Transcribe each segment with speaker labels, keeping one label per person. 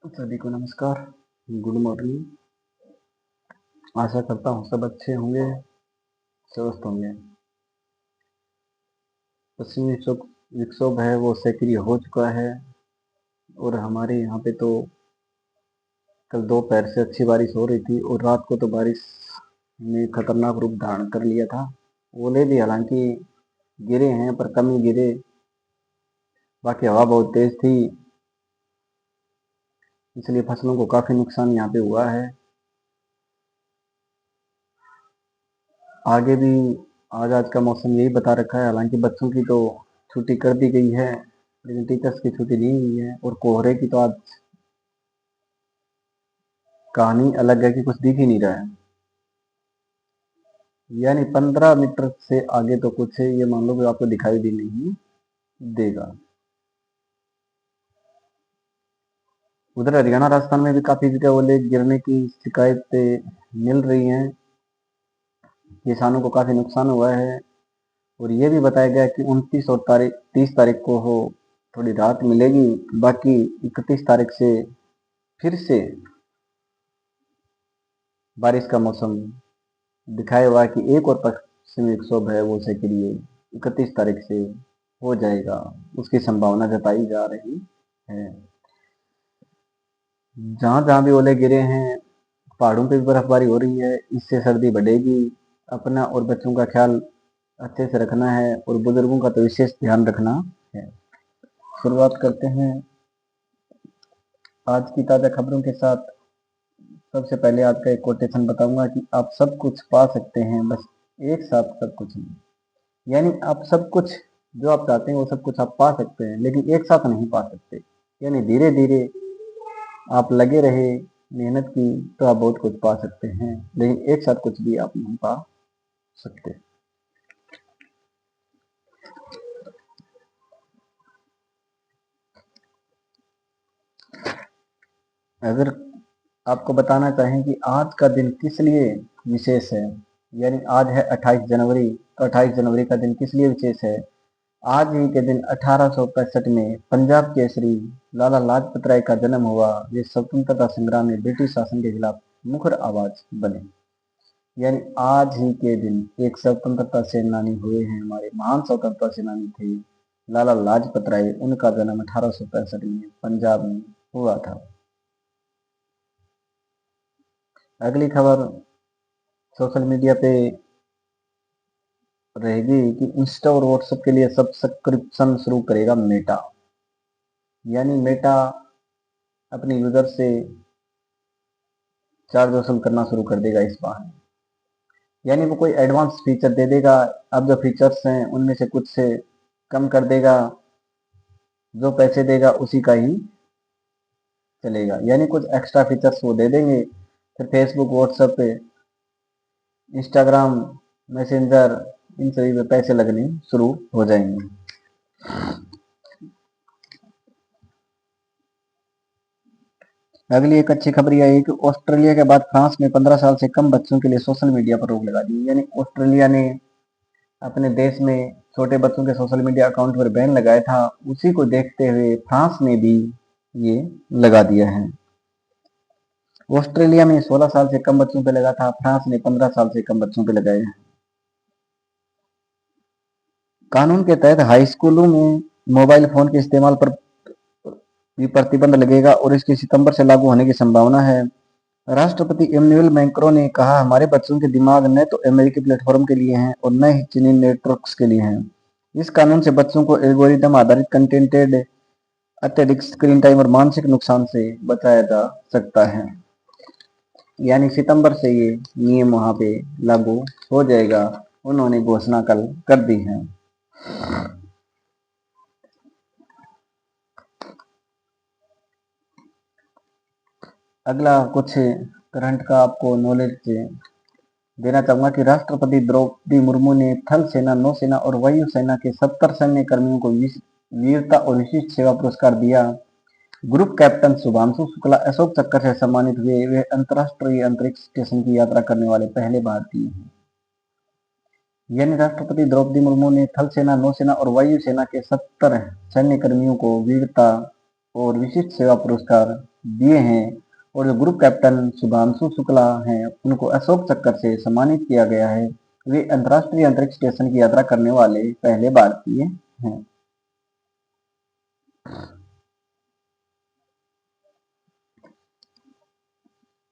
Speaker 1: सभी को नमस्कार, गुड मॉर्निंग। आशा करता हूँ सब अच्छे होंगे, स्वस्थ होंगे। पश्चिमी विक्षोभ है वो सक्रिय हो चुका है और हमारे यहाँ पे तो कल दोपहर से अच्छी बारिश हो रही थी और रात को तो बारिश ने खतरनाक रूप धारण कर लिया था। ओले भी हालांकि गिरे हैं पर कम ही गिरे, बाकी हवा बहुत तेज थी, इसलिए फसलों को काफी नुकसान यहाँ पे हुआ है। आगे भी आज का मौसम यही बता रखा है। हालांकि बच्चों की तो छुट्टी कर दी गई है, लेकिन टीचर्स की छुट्टी नहीं हुई है। और कोहरे की तो आज कहानी अलग है कि कुछ दिख ही नहीं रहा है, यानी 15 मीटर से आगे तो कुछ है, ये मान लो कि आपको दिखाई भी नहीं देगा। उधर हरियाणा राजस्थान में भी काफी जगह ओले गिरने की शिकायतें मिल रही हैं, किसानों को काफी नुकसान हुआ है। और ये भी बताया गया कि 29 और 30 तारीख को हो थोड़ी राहत मिलेगी, बाकी 31 तारीख से फिर से बारिश का मौसम दिखाया हुआ है कि एक और पश्चिमी विक्षोभ है वो सक्रिय 31 तारीख से हो जाएगा, उसकी संभावना जताई जा रही है। जहां जहां भी ओले गिरे हैं पहाड़ों पे भी बर्फबारी हो रही है, इससे सर्दी बढ़ेगी। अपना और बच्चों का ख्याल अच्छे से रखना है और बुजुर्गों का तो विशेष ध्यान रखना है। शुरुआत करते हैं आज की ताजा खबरों के साथ। सबसे पहले आज का एक कोटेशन बताऊंगा कि आप सब कुछ पा सकते हैं, बस एक साथ सब कुछ नहीं। यानी आप सब कुछ जो आप चाहते हैं वो सब कुछ आप पा सकते हैं, लेकिन एक साथ नहीं पा सकते। यानी धीरे धीरे आप लगे रहे, मेहनत की तो आप बहुत कुछ पा सकते हैं, लेकिन एक साथ कुछ भी आप नहीं पा सकते। अगर आपको बताना चाहें कि आज का दिन किस लिए विशेष है, यानी आज है 28 जनवरी, तो 28 जनवरी का दिन किस लिए विशेष है। आज ही के दिन 1865 में पंजाब केसरी लाला लाजपत राय का जन्म हुआ। वे स्वतंत्रता संग्राम में ब्रिटिश शासन के खिलाफ मुखर आवाज बने। यानी आज ही के दिन एक स्वतंत्रता सेनानी हुए हैं, हमारे महान स्वतंत्रता सेनानी थे लाला लाजपत राय। उनका जन्म 1865 में पंजाब में हुआ था। अगली खबर सोशल मीडिया पे रहेगी कि इंस्टा और व्हाट्सएप के लिए सब्सक्रिप्शन शुरू करेगा मेटा। यानी मेटा अपने यूजर से चार्ज वसूल करना शुरू कर देगा इस बार। यानी वो कोई एडवांस फीचर दे देगा। अब जो फीचर्स हैं उनमें से कुछ से कम कर देगा, जो पैसे देगा उसी का ही चलेगा। यानी कुछ एक्स्ट्रा फीचर्स वो दे देंगे, फिर फेसबुक, व्हाट्सएप पे, इंस्टाग्राम, मैसेंजर, इन सभी पे पैसे लगने शुरू हो जाएंगे। अगली एक अच्छी खबर यह है कि ऑस्ट्रेलिया के बाद फ्रांस में 15 साल से कम बच्चों के लिए सोशल मीडिया पर रोक लगा दी। यानी ऑस्ट्रेलिया ने अपने देश में छोटे बच्चों के सोशल मीडिया अकाउंट पर बैन लगाया था, उसी को देखते हुए फ्रांस ने भी ये लगा दिया है। ऑस्ट्रेलिया में 16 साल से कम बच्चों पे लगा था, फ्रांस ने 15 साल से कम बच्चों पे लगाया है। कानून के तहत हाई स्कूलों में मोबाइल फोन के इस्तेमाल पर भी प्रतिबंध लगेगा और इसके सितंबर से लागू होने की संभावना है। राष्ट्रपति इमैनुअल मैक्रों ने कहा, हमारे बच्चों के दिमाग न तो अमेरिकी प्लेटफॉर्म के लिए हैं और न ही चीनी नेटवर्क्स के लिए हैं। इस कानून से बच्चों को एल्गोरिदम आधारित कंटेंटेड अत्यधिक स्क्रीन टाइम और मानसिक नुकसान से बचाया जा सकता है। यानी सितंबर से ये नियम वहां पे लागू हो जाएगा, उन्होंने घोषणा कल कर दी है। अगला कुछ करंट का आपको नॉलेज देना चाहूंगा कि राष्ट्रपति द्रौपदी मुर्मू ने थल सेना, नौसेना और वायु सेना के 70 सैन्य कर्मियों को वीरता और विशिष्ट सेवा पुरस्कार दिया। ग्रुप कैप्टन शुभांशु शुक्ला अशोक चक्र से सम्मानित हुए। वे अंतरराष्ट्रीय अंतरिक्ष स्टेशन की यात्रा करने वाले पहले भारतीय हैं। यानी राष्ट्रपति द्रौपदी मुर्मू ने थल सेना, नौसेना और वायु सेना के 70 सैन्य कर्मियों को वीरता और विशिष्ट सेवा पुरस्कार दिए हैं। और जो ग्रुप कैप्टन शुभांशु शुक्ला हैं उनको अशोक चक्र से सम्मानित किया गया है। वे अंतर्राष्ट्रीय अंतरिक्ष स्टेशन की यात्रा करने वाले पहले भारतीय हैं।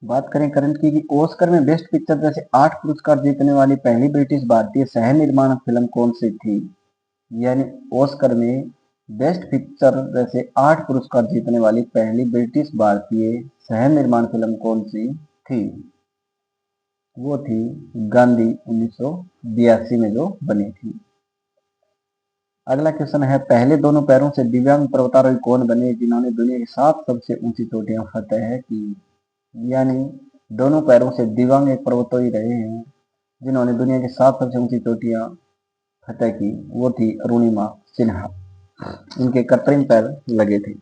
Speaker 1: बात करें करंट की कि ऑस्कर में बेस्ट पिक्चर जैसे 8 पुरस्कार जीतने वाली पहली ब्रिटिश भारतीय सह निर्माण फिल्म कौन सी थी? यानी ऑस्कर में बेस्ट पिक्चर जैसे 8 पुरस्कार जीतने वाली पहली ब्रिटिश भारतीय सह निर्माण फिल्म कौन सी थी? वो थी गांधी 1982 में जो बनी थी। अगला क्वेश्चन है, पहले दोनों पैरों से दिव्यांग पर्वतारोही कौन बने जिन्होंने दुनिया की 7 सबसे ऊंची चोटियां फतेह की? यानी दोनों पैरों से दिव्यांग एक पर्वतारोही रहे हैं जिन्होंने दुनिया की 7 सबसे ऊंची चोटियां फतेह की, वो थी अरुणिमा सिन्हा। इनके कृत्रिम पैर लगे थे।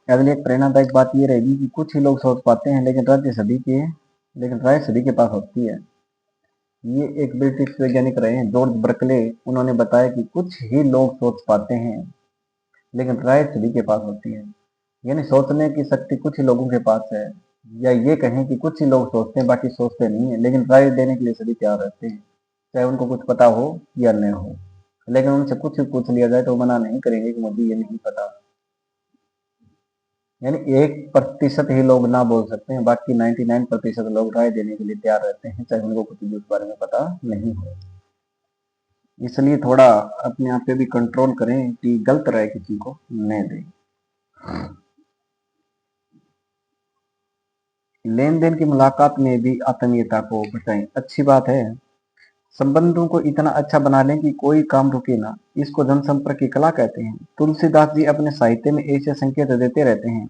Speaker 1: अगली एक प्रेरणादायक बात ये रहेगी कि कुछ ही लोग सोच पाते हैं लेकिन राय सभी के पास होती है। ये एक ब्रिटिश वैज्ञानिक रहे हैं जॉर्ज बर्कले। उन्होंने बताया कि कुछ ही लोग सोच पाते हैं लेकिन राय सभी के पास होती है। यानी सोचने की शक्ति कुछ ही लोगों के पास है, या ये कहें कि कुछ ही लोग सोचते हैं बाकी सोचते नहीं है, लेकिन राय देने के लिए सभी तैयार रहते हैं, चाहे उनको कुछ पता हो या न हो। लेकिन उनसे कुछ भी पूछ लिया जाए तो वो मना नहीं करेंगे कि मुझे ये नहीं पता। यानी 1% ही लोग ना बोल सकते हैं, बाकी 99% लोग राय देने के लिए तैयार रहते हैं, चाहे उनको कुछ भी उस बारे में पता नहीं हो। इसलिए थोड़ा अपने आप पे भी कंट्रोल करें कि गलत राय किसी को न दें। लेन देन की मुलाकात में भी आत्मीयता को बचाएं। अच्छी बात है। संबंधों को इतना अच्छा बना लें कि कोई काम रुके ना, इसको जनसंपर्क की कला कहते हैं। तुलसीदास जी अपने साहित्य में ऐसे संकेत देते रहते हैं।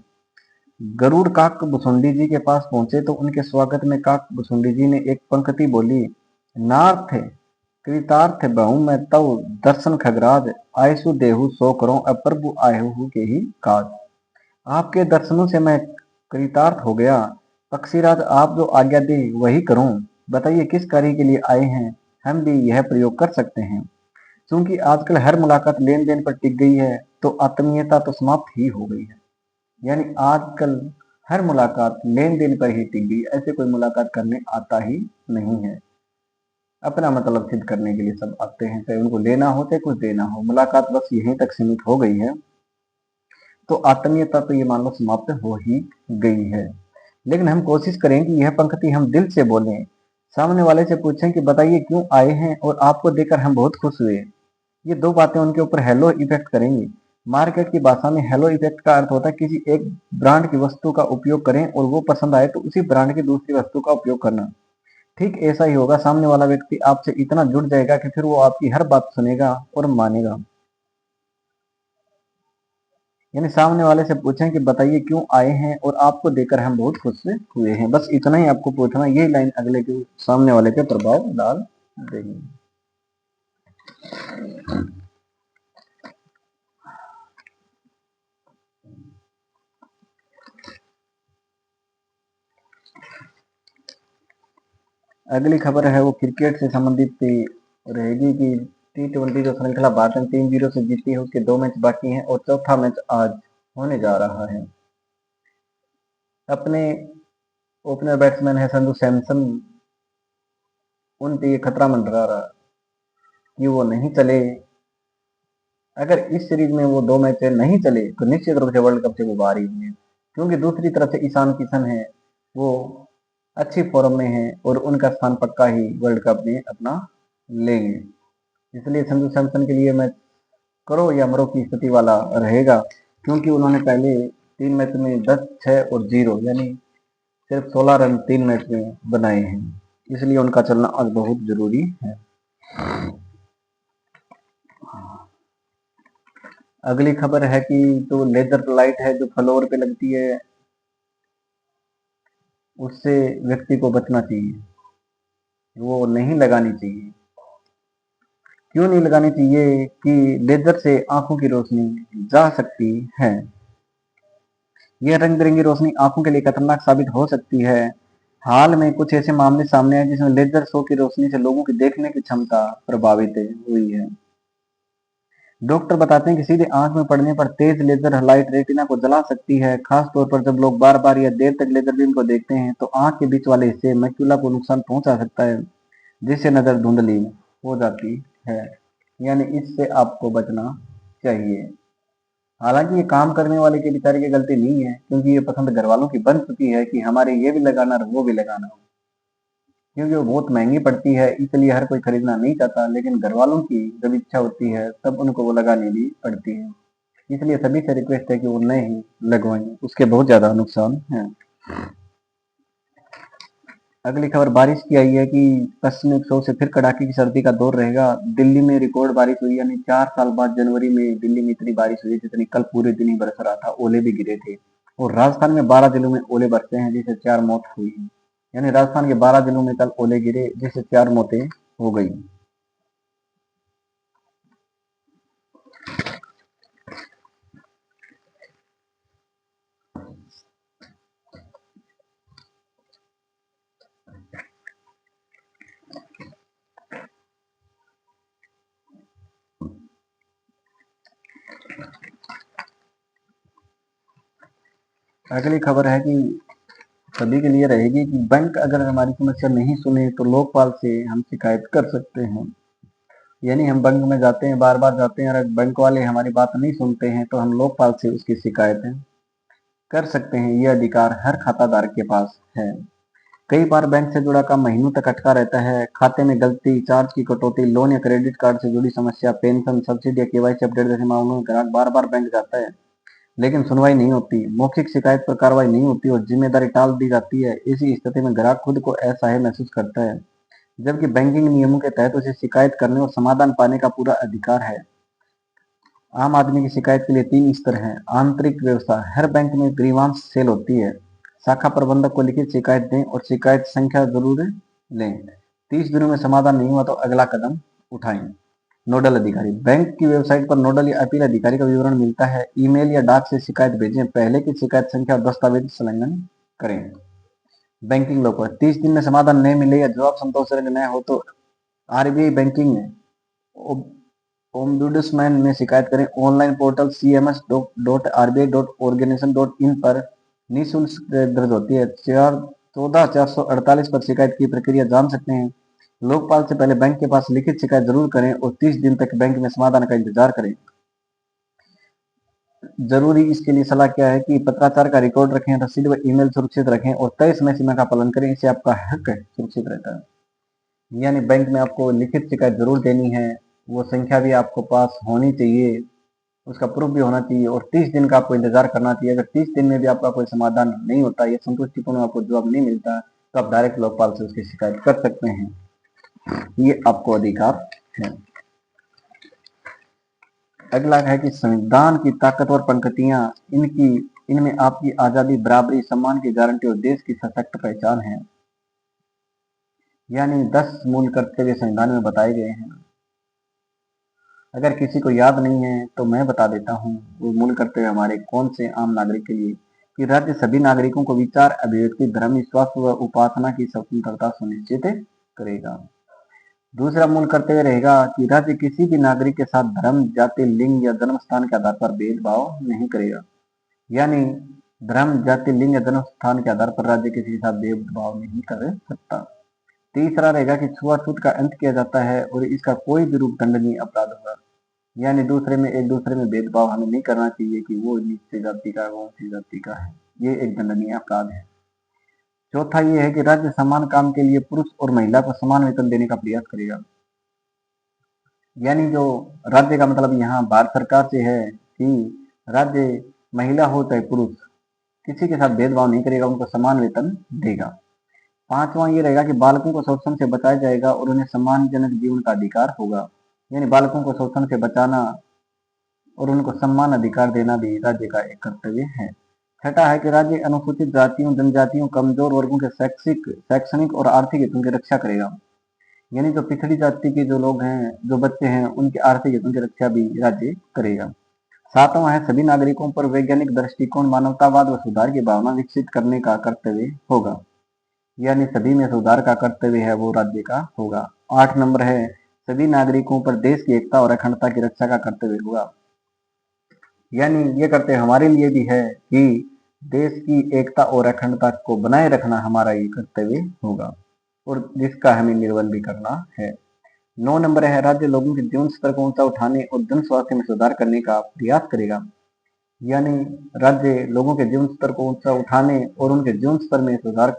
Speaker 1: गरुड़ काक भुसुंडी जी के पास पहुंचे तो उनके स्वागत में काक भुसुंडी जी ने एक पंक्ति बोली, नार्थ कृतार्थ बहु मैं तव दर्शन खगराज, आयसु देहु सो करो अप्रभु आयहु के ही काज। आपके दर्शनों से मैं कृतार्थ हो गया, पक्षीराज आप जो आज्ञा दे वही करूं। बताइए किस कार्य के लिए आए हैं, हम भी यह प्रयोग कर सकते हैं। क्योंकि आजकल हर मुलाकात लेन देन पर टिक गई है तो आत्मीयता तो समाप्त ही हो गई है। यानी आजकल हर मुलाकात लेन देन पर ही टिक गई, ऐसे कोई मुलाकात करने आता ही नहीं है। अपना मतलब सिद्ध करने के लिए सब आते हैं, चाहे उनको लेना हो चाहे कुछ देना हो। मुलाकात बस यहीं तक सीमित हो गई है तो आत्मीयता तो ये मान लो समाप्त हो ही गई है। लेकिन हम कोशिश करें कि यह पंक्ति हम दिल से बोलें। सामने वाले से पूछें कि बताइए क्यों आए हैं और आपको देखकर हम बहुत खुश हुए। ये दो बातें उनके ऊपर हेलो इफेक्ट करेंगी। मार्केट की भाषा में हेलो इफेक्ट का अर्थ होता है किसी एक ब्रांड की वस्तु का उपयोग करें और वो पसंद आए तो उसी ब्रांड की दूसरी वस्तु का उपयोग करना। ठीक ऐसा ही होगा, सामने वाला व्यक्ति आपसे इतना जुड़ जाएगा कि फिर वो आपकी हर बात सुनेगा और मानेगा। यानी सामने वाले से पूछें कि बताइए क्यों आए हैं और आपको देखकर हम बहुत खुश हुए हैं। बस इतना ही आपको पूछना, यही लाइन अगले के सामने वाले पे प्रभाव डाल देगी। अगली खबर है वो क्रिकेट से संबंधित रहेगी कि T20 जो श्रृंखला भारत ने 3-0 से जीती है उसके 2 मैच बाकी हैं और चौथा मैच आज होने जा रहा है। अपने ओपनर बैट्समैन है संजू सैमसन, उन पे ये खतरा मंडरा रहा कि वो नहीं चले। अगर इस सीरीज में वो 2 मैच नहीं चले तो निश्चित रूप से वर्ल्ड कप से वो बाहर ही होंगे, क्योंकि दूसरी तरफ से ईशान किशन है, वो अच्छी फॉर्म में है और उनका स्थान पक्का ही वर्ल्ड कप में अपना लेंगे। इसलिए संजू सैमसन के लिए मैच करो या मरो की स्थिति वाला रहेगा, क्योंकि उन्होंने पहले 3 मैच में 10, 6 और 0 यानी सिर्फ 16 रन 3 मैच में बनाए हैं। इसलिए उनका चलना आज बहुत जरूरी है। अगली खबर है कि जो लेजर लाइट है जो फ्लोर पे लगती है उससे व्यक्ति को बचना चाहिए। वो नहीं लगानी चाहिए। क्यों नहीं लगानी चाहिए? कि लेजर से आंखों की रोशनी जा सकती है। यह रंग बिरंगी रोशनी आंखों के लिए खतरनाक साबित हो सकती है। हाल में कुछ ऐसे मामले सामने आए जिसमें लेजर शो की रोशनी से लोगों की देखने की क्षमता प्रभावित हुई है। डॉक्टर बताते हैं कि सीधे आंख में पड़ने पर तेज लेजर लाइट रेटिना को जला सकती है। खास तौर पर जब लोग बार बार या देर तक लेजर बीम को देखते हैं तो आंख के बीच वाले हिस्से मैक्यूला को नुकसान पहुंचा सकता है, जिससे नजर धुंधली हो जाती है। यानी इससे आपको बचना चाहिए। हालांकि ये काम करने वाले के बेचारे की गलती नहीं है, क्योंकि ये पसंद घर वालों की बन चुकी है कि हमारे ये भी लगाना और वो भी लगाना, क्योंकि वो बहुत महंगी पड़ती है, इसलिए हर कोई खरीदना नहीं चाहता। लेकिन घर वालों की जब इच्छा होती है तब उनको वो लगानी भी पड़ती है। इसलिए सभी से रिक्वेस्ट है कि वो नहीं लगवाएं, उसके बहुत ज्यादा नुकसान है। अगली खबर बारिश की आई है कि पश्चिमी विक्षोभ से फिर कड़ाके की सर्दी का दौर रहेगा। दिल्ली में रिकॉर्ड बारिश हुई, यानी 4 साल बाद जनवरी में दिल्ली में इतनी बारिश हुई जितनी कल पूरे दिन ही बरस रहा था। ओले भी गिरे थे और राजस्थान में 12 जिलों में ओले बरसे हैं जिससे 4 मौत हुई। यानी राजस्थान के 12 जिलों में कल ओले गिरे जिससे 4 मौतें हो गई। अगली खबर है कि सभी के लिए रहेगी कि बैंक अगर हमारी समस्या नहीं सुने तो लोकपाल से हम शिकायत कर सकते हैं। यानी हम बैंक में जाते हैं, बार बार जाते हैं, और बैंक वाले हमारी बात नहीं सुनते हैं तो हम लोकपाल से उसकी शिकायत कर सकते हैं। ये अधिकार हर खाताधारक के पास है। कई बार बैंक से जुड़ा काम महीनों तक अटका रहता है। खाते में गलती, चार्ज की कटौती, लोन या क्रेडिट कार्ड से जुड़ी समस्या, पेंशन, सब्सिडी या केवाईसी अपडेट जैसे मामलों में ग्राहक बार बार बैंक जाता है लेकिन सुनवाई नहीं होती, मौखिक शिकायत पर कार्रवाई नहीं होती और जिम्मेदारी टाल दी जाती है। इसी स्थिति में ग्राहक खुद को असहाय महसूस करता है, जबकि बैंकिंग नियमों के तहत उसे शिकायत करने और समाधान पाने का पूरा अधिकार है। आम आदमी की शिकायत के लिए 3 स्तर हैं। आंतरिक व्यवस्था, हर बैंक में ग्रीवांस सेल होती है। शाखा प्रबंधक को लिखित शिकायत दें और शिकायत संख्या जरूर लें। 30 दिनों में समाधान नहीं हुआ तो अगला कदम उठाएं। नोडल अधिकारी, बैंक की वेबसाइट पर नोडल या अपील अधिकारी का विवरण मिलता है। ईमेल या डाक से शिकायत भेजें। पहले की शिकायत संख्या और दस्तावेज संलग्न करें। बैंकिंग लोकर, 30 दिन में समाधान नहीं मिले या जवाब संतोषजनक न हो तो आरबीआई बैंकिंग ओम्बुड्समैन में शिकायत करें। ऑनलाइन पोर्टल cms.rbi.organization.in पर निःशुल्क दर्ज होती है। 14 448 पर शिकायत की प्रक्रिया जान सकते हैं। लोकपाल से पहले बैंक के पास लिखित शिकायत जरूर करें और 30 दिन तक बैंक में समाधान का इंतजार करें। जरूरी इसके लिए सलाह क्या है कि पत्राचार का रिकॉर्ड रखें, रसीद व ईमेल सुरक्षित रखें और तय समय सीमा का पालन करें। इससे आपका हक सुरक्षित रहता है। यानी बैंक में आपको लिखित शिकायत जरूर देनी है, वो संख्या भी आपको पास होनी चाहिए, उसका प्रूफ भी होना चाहिए और 30 दिन का आपको इंतजार करना चाहिए। अगर 30 दिन में भी आपका कोई समाधान नहीं होता या संतुष्टिपूर्ण आपको जवाब नहीं मिलता तो आप डायरेक्ट लोकपाल से उसकी शिकायत कर सकते हैं। ये आपको अधिकार है। अगला है कि संविधान की ताकतवर पंक्तियां, इनमें आपकी आजादी, बराबरी, सम्मान की गारंटी और देश की सशक्त पहचान है। यानी 10 मूल कर्तव्य संविधान में बताए गए हैं। अगर किसी को याद नहीं है तो मैं बता देता हूँ वो मूल कर्तव्य हमारे कौन से आम नागरिक के लिए। कि राज्य सभी नागरिकों को विचार, अभिव्यक्ति, धर्म, विश्वास व उपासना की स्वतंत्रता सुनिश्चित करेगा। दूसरा मूल कर्तव्य रहेगा कि राज्य किसी भी नागरिक के साथ धर्म, जाति, लिंग या जन्म स्थान के आधार पर भेदभाव नहीं करेगा। यानी धर्म, जाति, लिंग या जन्म स्थान के आधार पर राज्य किसी के साथ भेदभाव नहीं कर सकता। तीसरा रहेगा कि छुआछूत का अंत किया जाता है और इसका कोई भी रूप दंडनीय अपराध होगा। यानी एक दूसरे में भेदभाव हमें नहीं करना चाहिए कि वो नीचे जाति का है, वो ऊंची जाति का है। ये एक दंडनीय अपराध है। चौथा ये है कि राज्य समान काम के लिए पुरुष और महिला को समान वेतन देने का प्रयास करेगा। यानी जो राज्य का मतलब यहाँ भारत सरकार से है कि राज्य महिला हो चाहे पुरुष किसी के साथ भेदभाव नहीं करेगा, उनको समान वेतन देगा। पांचवा ये रहेगा कि बालकों को शोषण से बचाया जाएगा और उन्हें सम्मानजनक जीवन का अधिकार होगा। यानी बालकों को शोषण से बचाना और उनको सम्मान अधिकार देना भी राज्य का एक कर्तव्य है। छठा है कि राज्य अनुसूचित जातियों, जनजातियों, कमजोर वर्गों के शैक्षणिक और आर्थिक हितों की रक्षा करेगा। यानी जो पिछड़ी जाति के जो लोग हैं, जो बच्चे हैं, उनके आर्थिक हितों की रक्षा भी राज्य करेगा। सातवां है सभी नागरिकों पर वैज्ञानिक दृष्टिकोण, मानवतावाद व सुधार की भावना विकसित करने का कर्तव्य होगा। यानी सभी में सुधार का कर्तव्य है वो राज्य का होगा। 8 नंबर है सभी नागरिकों पर देश की एकता और अखंडता की रक्षा का कर्तव्य होगा। यानी ये कर्तव्य हमारे लिए भी है कि देश की एकता और अखंडता को बनाए रखना हमारा ये कर्तव्य होगा और जिसका हमें निर्वहन भी करना है। 9 नंबर है राज्य लोगों के जीवन स्तर को ऊंचा उठाने और जन स्वास्थ्य में सुधार करने का प्रयास करेगा। यानी राज्य लोगों के जीवन स्तर को ऊंचा उठाने और उनके जीवन स्तर में सुधार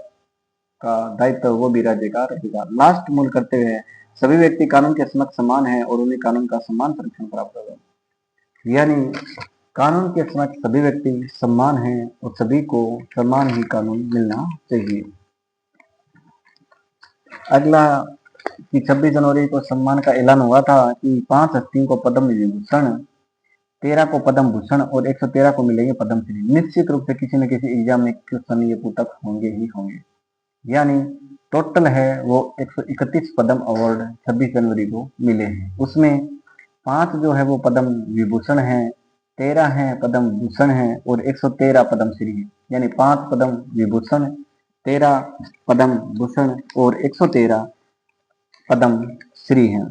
Speaker 1: का दायित्व वो भी राज्य का रहेगा। लास्ट मूल कर्तव्य है सभी व्यक्ति कानून के समक्ष समान है और उन्हें कानून का समान संरक्षण प्राप्त होगा। यानी कानून के समक्ष सभी व्यक्ति समान हैं और सभी को समान ही कानून मिलना चाहिए। अगला कि 26 जनवरी को सम्मान का ऐलान हुआ था कि 5 हस्तियों को पद्म विभूषण, 13 को पद्म भूषण और 113 को मिलेंगे पद्मश्री। निश्चित रूप से किसी न किसी एग्जाम में क्वेश्चन ये पुटअप होंगे ही होंगे। यानी टोटल है वो 131 पद्म अवार्ड 26 जनवरी को मिले हैं। उसमें 5 जो है वो पद्म विभूषण है, 13 है पद्म भूषण है और 113 पद्मश्री है। यानी 5 पद्म विभूषण, 13 पद्म भूषण और 113 पद्मश्री हैं।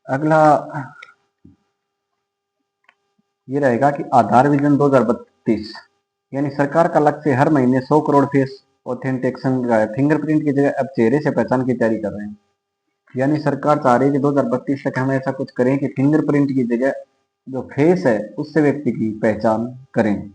Speaker 1: अगला ये रहेगा कि आधार विजन 2032, यानी सरकार का लक्ष्य हर महीने 100 करोड़ फेस ऑथेंटिकेशन का है। फिंगरप्रिंट की जगह अब चेहरे से पहचान की तैयारी कर रहे हैं। यानी सरकार चाह रही है कि 2032 तक हम ऐसा कुछ करें कि फिंगरप्रिंट की जगह जो फेस है उससे व्यक्ति की पहचान करें।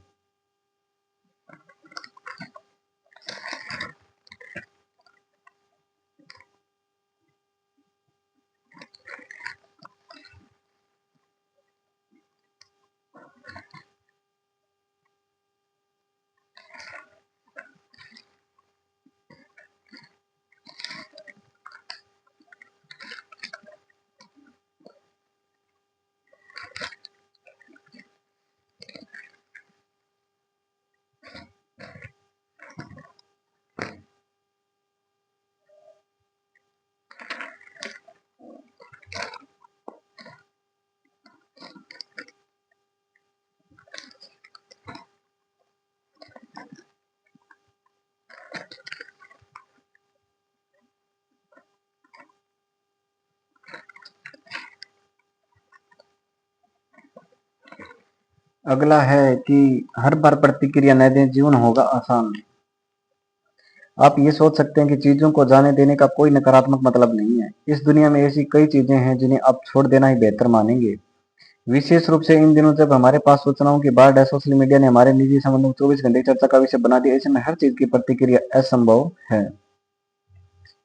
Speaker 1: अगला है कि हर बार प्रतिक्रिया न दें, जीवन होगा आसान। आप ये सोच सकते हैं कि चीजों को जाने देने का कोई नकारात्मक मतलब नहीं है। इस दुनिया में ऐसी कई चीजें हैं जिन्हें आप छोड़ देना ही बेहतर मानेंगे। विशेष रूप से इन दिनों जब हमारे पास सूचनाओं की बाढ़ है, सोशल मीडिया ने हमारे निजी संबंधों को 24 घंटे चर्चा का विषय बना दिया। ऐसे में हर चीज की प्रतिक्रिया असंभव है।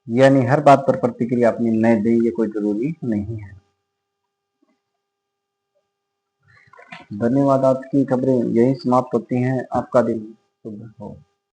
Speaker 1: यानी हर बात पर प्रतिक्रिया अपनी न दें, ये कोई जरूरी नहीं है। धन्यवाद। आज की खबरें यही समाप्त होती हैं। आपका दिन शुभ हो।